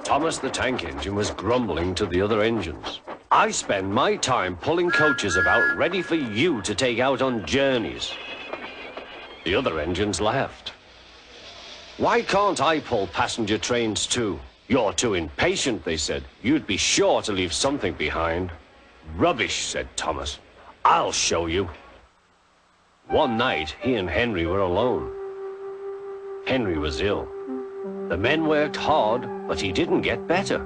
Thomas the tank engine was grumbling to the other engines. I spend my time pulling coaches about ready for you to take out on journeys. The other engines laughed. Why can't I pull passenger trains too? You're too impatient, they said. You'd be sure to leave something behind. Rubbish, said Thomas. I'll show you. One night, he and Henry were alone. Henry was ill. The men worked hard, but he didn't get better.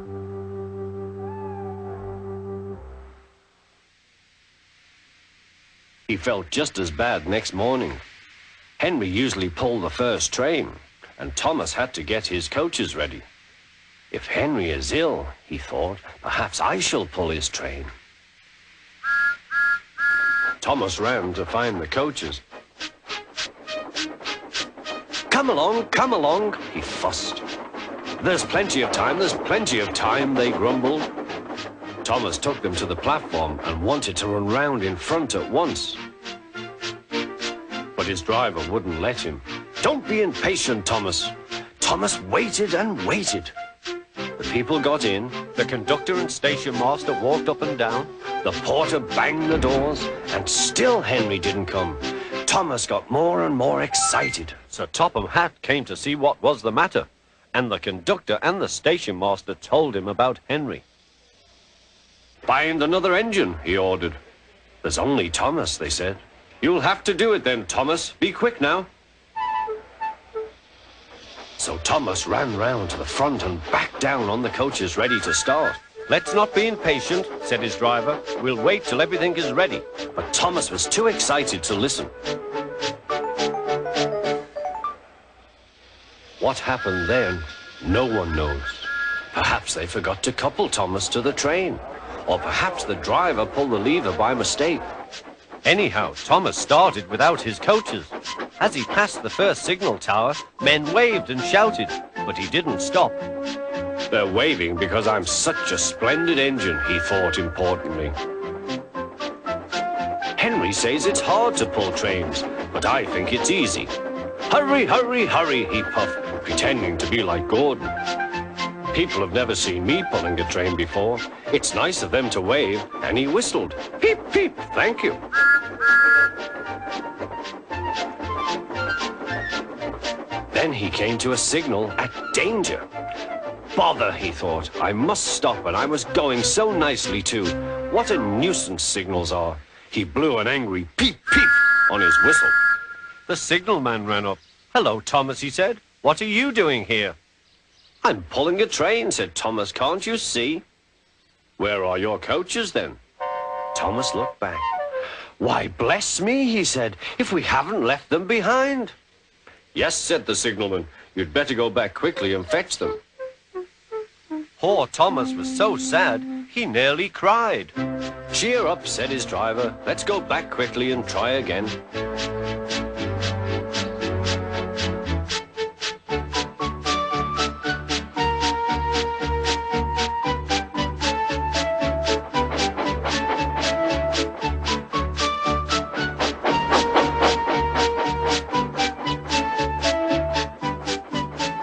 He felt just as bad next morning. Henry usually pulled the first train, and Thomas had to get his coaches ready. If Henry is ill, he thought, perhaps I shall pull his train. Thomas ran to find the coaches. Come along, he fussed. There's plenty of time, they grumbled. Thomas took them to the platform and wanted to run round in front at once. But his driver wouldn't let him. Don't be impatient, Thomas. Thomas waited and waited. The people got in, the conductor and station master walked up and down, the porter banged the doors, and still Henry didn't come. Thomas got more and more excited. Sir Topham Hatt came to see what was the matter, and the conductor and the station master told him about Henry. Find another engine, he ordered. There's only Thomas, they said. You'll have to do it then, Thomas. Be quick now. So Thomas ran round to the front and back down on the coaches ready to start. Let's not be impatient, said his driver. We'll wait till everything is ready. But Thomas was too excited to listen. What happened then, no one knows. Perhaps they forgot to couple Thomas to the train, or perhaps the driver pulled the lever by mistake. Anyhow, Thomas started without his coaches. As he passed the first signal tower, men waved and shouted, but he didn't stop. They're waving because I'm such a splendid engine, he thought importantly. Henry says it's hard to pull trains, but I think it's easy. Hurry, hurry, hurry, he puffed, pretending to be like Gordon. People have never seen me pulling a train before. It's nice of them to wave, and he whistled. Peep, peep, thank you. Then he came to a signal at danger. Bother, he thought. I must stop, and I was going so nicely too. What a nuisance signals are. He blew an angry peep, peep on his whistle. The signalman ran up. Hello, Thomas, he said. What are you doing here? I'm pulling a train, said Thomas. Can't you see? Where are your coaches, then? Thomas looked back. Why, bless me, he said, if we haven't left them behind. Yes, said the signalman. You'd better go back quickly and fetch them. Poor Thomas was so sad, he nearly cried. Cheer up, said his driver. Let's go back quickly and try again.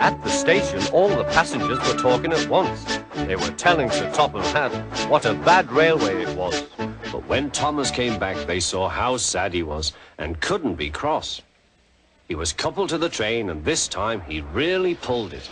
At the station, all the passengers were talking at once. They were telling Sir Topham Hatt what a bad railway it was. But when Thomas came back, they saw how sad he was and couldn't be cross. He was coupled to the train, and this time he really pulled it.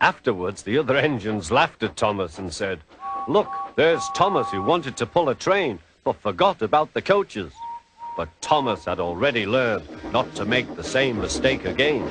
Afterwards, the other engines laughed at Thomas and said, Look, there's Thomas who wanted to pull a train, but forgot about the coaches. But Thomas had already learned not to make the same mistake again.